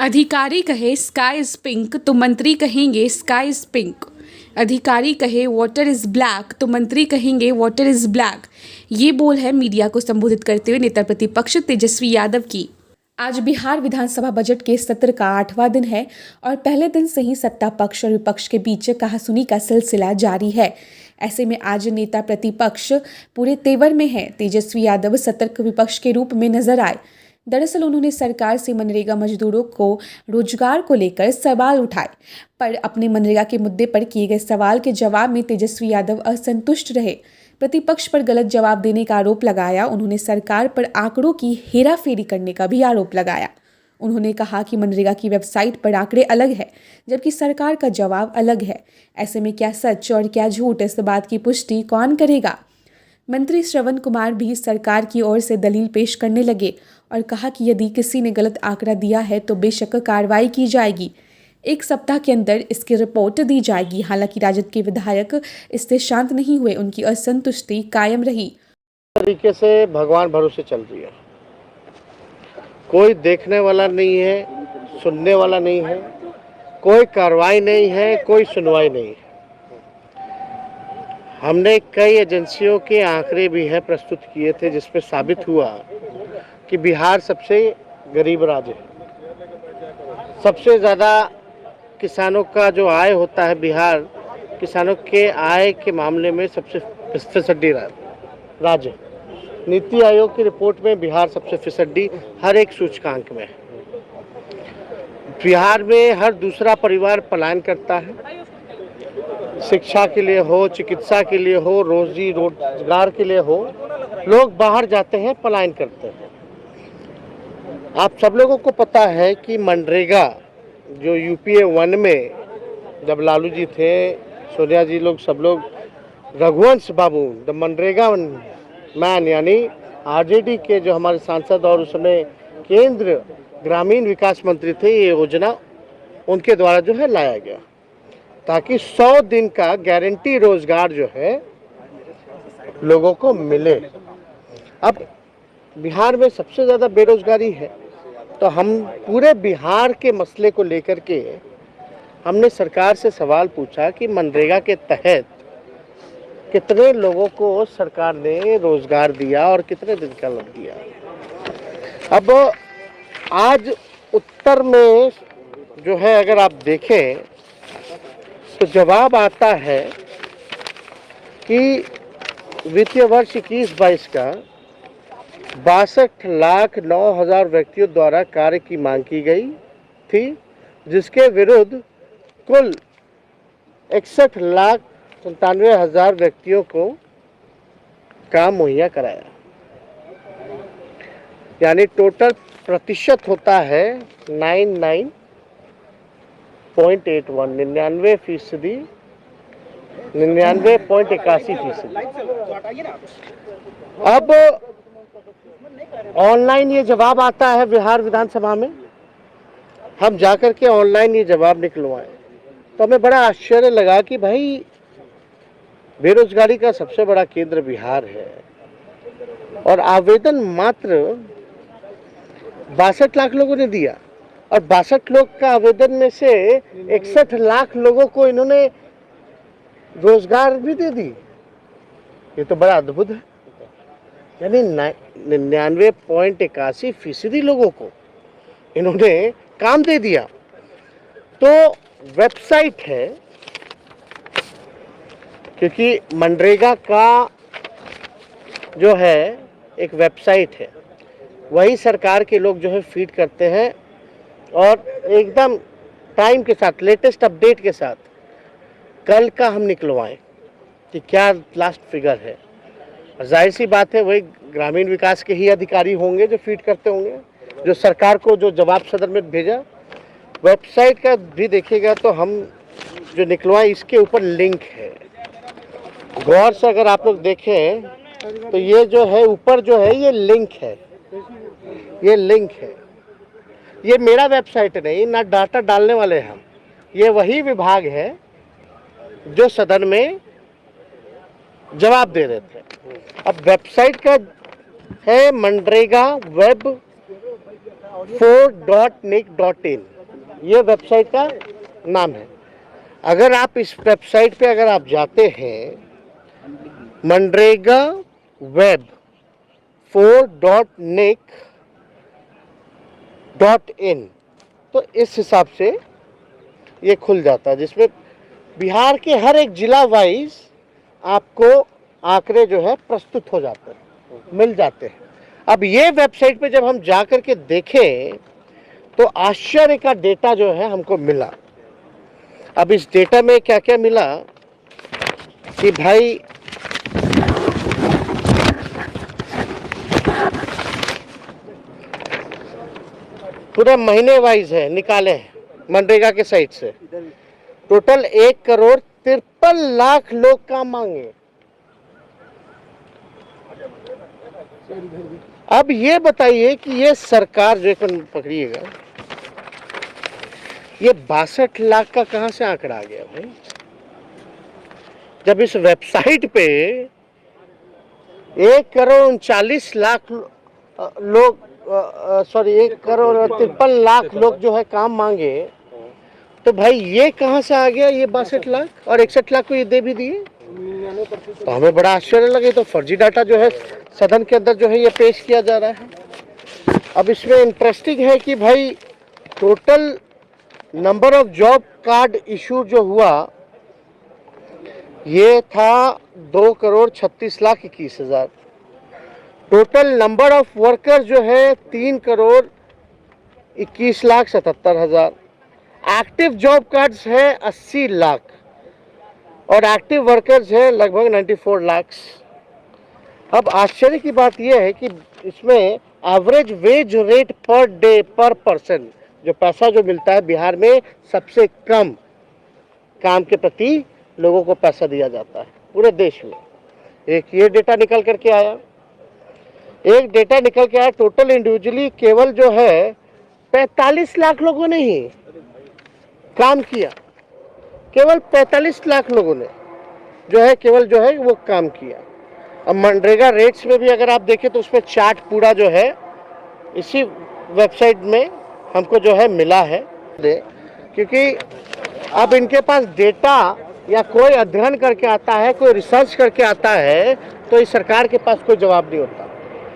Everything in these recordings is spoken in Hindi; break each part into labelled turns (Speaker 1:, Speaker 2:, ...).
Speaker 1: अधिकारी कहे स्काई इज पिंक तो मंत्री कहेंगे स्काई इज पिंक। अधिकारी कहे वाटर इज ब्लैक तो मंत्री कहेंगे वाटर इज ब्लैक। ये बोल है मीडिया को संबोधित करते हुए नेता प्रतिपक्ष तेजस्वी यादव की। आज बिहार विधानसभा बजट के सत्र का 8वां दिन है और पहले दिन से ही सत्ता पक्ष और विपक्ष के बीच कहासुनी का सिलसिला जारी है। ऐसे में आज नेता प्रतिपक्ष पूरे तेवर में है। तेजस्वी यादव सतर्क विपक्ष के रूप में नजर आए। दरअसल उन्होंने सरकार से मनरेगा मजदूरों को रोजगार को लेकर सवाल उठाए, पर अपने मनरेगा के मुद्दे पर किए गए सवाल के जवाब में तेजस्वी यादव असंतुष्ट रहे। प्रतिपक्ष पर गलत जवाब देने का आरोप लगाया। उन्होंने सरकार पर आंकड़ों की हेराफेरी करने का भी आरोप लगाया। उन्होंने कहा कि मनरेगा की वेबसाइट पर आंकड़े अलग है, जबकि सरकार का जवाब अलग है। ऐसे में क्या सच और क्या झूठ, इस बात की पुष्टि कौन करेगा? मंत्री श्रवण कुमार भी सरकार की ओर से दलील पेश करने लगे और कहा कि यदि किसी ने गलत आंकड़ा दिया है तो बेशक कार्रवाई की जाएगी। 1 सप्ताह के अंदर इसकी रिपोर्ट दी जाएगी। हालांकि राजद के विधायक इससे शांत नहीं हुए। उनकी असंतुष्टि कायम रही।
Speaker 2: तरीके से भगवान भरोसे चल रही है, कोई देखने वाला नहीं है, सुनने वाला नहीं है, कोई कार्रवाई नहीं है, कोई सुनवाई नहीं है। हमने कई एजेंसियों के आंकड़े भी है प्रस्तुत किए थे, जिसपे साबित हुआ कि बिहार सबसे गरीब राज्य है। सबसे ज़्यादा किसानों का जो आय होता है, बिहार किसानों के आय के मामले में सबसे फिसड्डी राज्य। नीति आयोग की रिपोर्ट में बिहार सबसे फिसड्डी हर एक सूचकांक में है। बिहार में हर दूसरा परिवार पलायन करता है, शिक्षा के लिए हो, चिकित्सा के लिए हो, रोजगार के लिए हो, लोग बाहर जाते हैं, पलायन करते हैं। आप सब लोगों को पता है कि मनरेगा जो यूपीए 1 में जब लालू जी थे, सोनिया जी लोग, सब लोग, रघुवंश बाबू द मनरेगा मैन यानी आरजेडी के जो हमारे सांसद और उस समय केंद्र ग्रामीण विकास मंत्री थे, ये योजना उनके द्वारा जो है लाया गया ताकि 100 दिन का गारंटी रोजगार जो है लोगों को मिले। अब बिहार में सबसे ज़्यादा बेरोजगारी है, तो हम पूरे बिहार के मसले को लेकर के हमने सरकार से सवाल पूछा कि मनरेगा के तहत कितने लोगों को सरकार ने रोजगार दिया और कितने दिन का लग दिया। अब आज उत्तर में जो है अगर आप देखें तो जवाब आता है कि वित्तीय वर्ष 21-22 का 62,09,000 व्यक्तियों द्वारा कार्य की मांग की गई थी, जिसके विरुद्ध कुल 61,97,000 व्यक्तियों को काम मुहैया कराया। यानी टोटल प्रतिशत होता है 99.81%, 99.81%। अब ऑनलाइन ये जवाब आता है बिहार विधानसभा में, हम जाकर के ऑनलाइन ये जवाब निकलवाए तो हमें बड़ा आश्चर्य लगा कि भाई बेरोजगारी का सबसे बड़ा केंद्र बिहार है और आवेदन मात्र 62 लाख लोगों ने दिया और 62 लोग का आवेदन में से 61 लाख लोगों को इन्होंने रोजगार भी दे दी। ये तो बड़ा अद्भुत है। यानी 99.81% लोगों को इन्होंने काम दे दिया। तो वेबसाइट है, क्योंकि मनरेगा का जो है एक वेबसाइट है, वही सरकार के लोग जो है फीड करते हैं और एकदम टाइम के साथ, लेटेस्ट अपडेट के साथ कल का हम निकलवाएं कि क्या लास्ट फिगर है। जाहिर सी बात है वही ग्रामीण विकास के ही अधिकारी होंगे जो फीड करते होंगे, जो सरकार को जो जवाब सदन में भेजा। वेबसाइट का भी देखिएगा तो हम जो निकलवाएं इसके ऊपर लिंक है। गौर से अगर आप लोग देखें तो ये जो है ऊपर जो है ये लिंक है, ये लिंक है। ये मेरा वेबसाइट नहीं, ना डाटा डालने वाले हम, ये वही विभाग है जो सदन में जवाब दे रहे थे। अब वेबसाइट का है मनरेगा वेब 4.nic.in ये वेबसाइट का नाम है। अगर आप इस वेबसाइट पे अगर आप जाते हैं मनरेगा वेब 4.nic.in तो इस हिसाब से ये खुल जाता है, जिसमें बिहार के हर एक जिला वाइज आपको आंकड़े जो है प्रस्तुत हो जाते हैं, मिल जाते हैं। अब ये वेबसाइट पे जब हम जा कर के देखें तो आश्चर्य का डेटा जो है हमको मिला। अब इस डेटा में क्या क्या मिला कि भाई पूरा महीने वाइज है, निकाले हैं मनरेगा के साइट से। टोटल 1,53,00,000 लोग काम मांगे। अब ये बताइए कि ये सरकार जो पकड़िएगा, ये 62 लाख का कहां से आंकड़ा आ गया भाई? जब इस वेबसाइट पे 1,39,00,000 लोग 1,53,00,000 लोग जो है काम मांगे, तो भाई ये कहां से आ गया ये 62 लाख? और 61 लाख को ये दे भी दिए, तो हमें बड़ा आश्चर्य लगे। तो फर्जी डाटा जो है सदन के अंदर जो है ये पेश किया जा रहा है। अब इसमें इंटरेस्टिंग है कि भाई total number of job card issue जो हुआ ये था 2,36,21,000। टोटल नंबर ऑफ वर्कर जो है 3,21,77,000। एक्टिव जॉब कार्ड्स है 80 लाख और एक्टिव वर्कर्स है लगभग 94 लाख। अब आश्चर्य की बात यह है कि इसमें average wage rate per day पर पर्सन जो पैसा जो मिलता है बिहार में सबसे कम काम के प्रति लोगों को पैसा दिया जाता है पूरे देश में। एक ये डेटा निकल करके आया, एक डेटा निकल के आया टोटल इंडिविजुअली केवल जो है 45 लाख लोगों ने ही काम किया। केवल 45 लाख लोगों ने जो है केवल जो है वो काम किया। अब मनरेगा रेट्स में भी अगर आप देखें तो उसमें चार्ट पूरा जो है इसी वेबसाइट में हमको जो है मिला है, क्योंकि अब इनके पास डेटा या कोई अध्ययन करके आता है, कोई रिसर्च करके आता है, तो इस सरकार के पास कोई जवाब नहीं होता।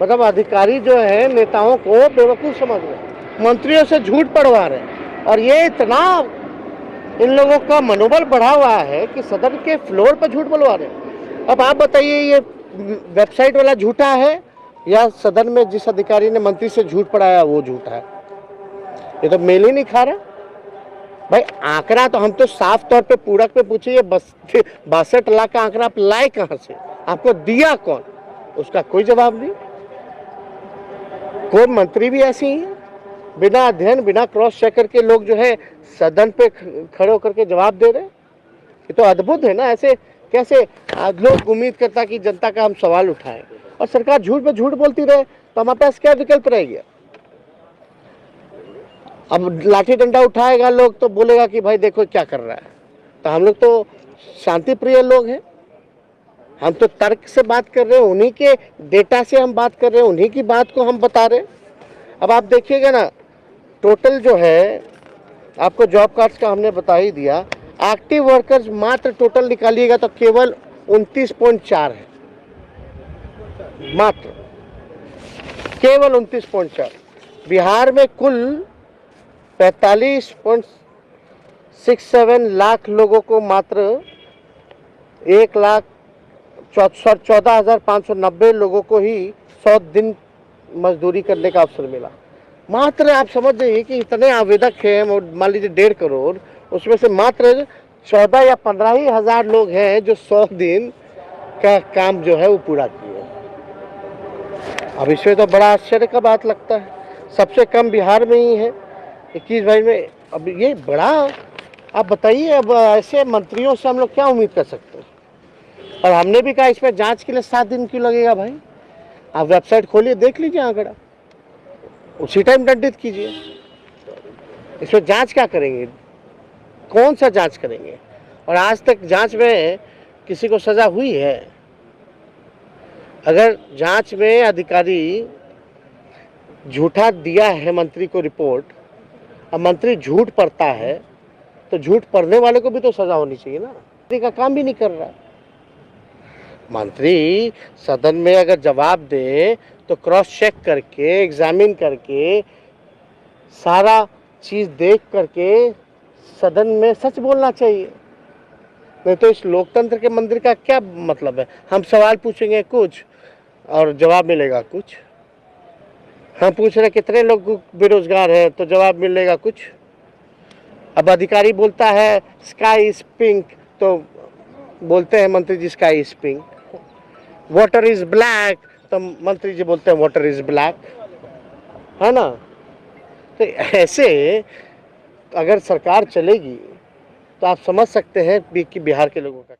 Speaker 2: मतलब अधिकारी जो है नेताओं को बेवकूफ़ समझ रहे, मंत्रियों से झूठ पढ़वा रहे हैं, और ये इतना इन लोगों का मनोबल बढ़ा हुआ है कि सदन के फ्लोर पर झूठ बोलवा रहे हैं। अब आप बताइए ये वेबसाइट वाला झूठा है या सदन में जिस अधिकारी ने मंत्री से झूठ पढ़ाया वो झूठा है? ये तो मेल ही नहीं खा रहा भाई। आंकड़ा तो हम तो साफ तौर पे पूरक पे पूछे, ये 62 लाख का आंकड़ा आप लाए कहां से, आपको दिया कौन? उसका कोई जवाब नहीं। कोई मंत्री भी ऐसे ही है, बिना अध्ययन बिना क्रॉस चेक करके लोग जो है सदन पे खड़े होकर के जवाब दे रहे हैं। ये तो अद्भुत है ना। ऐसे कैसे लोग उम्मीद करता कि जनता का हम सवाल उठाएं और सरकार झूठ पे झूठ बोलती रहे, तो हमारे पास क्या विकल्प रह गया? अब लाठी डंडा उठाएगा लोग तो बोलेगा कि भाई देखो क्या कर रहा है। तो हम लोग तो शांति प्रिय लोग हैं, हम तो तर्क से बात कर रहे हैं, उन्हीं के डेटा से हम बात कर रहे हैं, उन्हीं की बात को हम बता रहे हैं। अब आप देखिएगा ना, टोटल जो है आपको जॉब कार्ड्स का हमने बता ही दिया। एक्टिव वर्कर्स मात्र टोटल निकालिएगा तो केवल 29.4 है, मात्र केवल 29.4। बिहार में कुल 45.67 लाख लोगों को मात्र 1,14,590 लोगों को ही 100 दिन मजदूरी करने का अवसर मिला। मात्र आप समझ जाइए कि इतने आवेदक हैं, मान लीजिए 1.5 करोड़, उसमें से मात्र 14 या 15 ही हजार लोग हैं जो 100 दिन का काम जो है वो पूरा किए। अब इसमें तो बड़ा आश्चर्य का बात लगता है। सबसे कम बिहार में ही है 21-22 में। अब ये बड़ा, आप बताइए अब ऐसे मंत्रियों से हम लोग क्या उम्मीद कर सकते हैं? और हमने भी कहा इसमें जांच के लिए 7 दिन क्यों लगेगा भाई? आप वेबसाइट खोलिए, देख लीजिए आंकड़ा, उसी टाइम दंडित कीजिए। इसमें जांच क्या करेंगे? कौन सा जांच करेंगे? और आज तक जांच में किसी को सजा हुई है? अगर जांच में अधिकारी झूठा दिया है मंत्री को रिपोर्ट, अब मंत्री झूठ पढ़ता है तो झूठ पढ़ने वाले को भी तो सजा होनी चाहिए ना। मंत्री का काम भी नहीं कर रहा है। मंत्री सदन में अगर जवाब दे तो क्रॉस चेक करके, एग्जामिन करके, सारा चीज देख करके सदन में सच बोलना चाहिए। नहीं तो इस लोकतंत्र के मंदिर का क्या मतलब है? हम सवाल पूछेंगे कुछ और जवाब मिलेगा कुछ। हम पूछ रहे कितने लोग बेरोजगार हैं तो जवाब मिलेगा कुछ। अब अधिकारी बोलता है स्काई इज पिंक तो बोलते हैं मंत्री जी sky is pink. Water is black तो मंत्री जी बोलते हैं वाटर इज ब्लैक, है ना। तो ऐसे अगर सरकार चलेगी तो आप समझ सकते हैं कि बिहार के लोगों का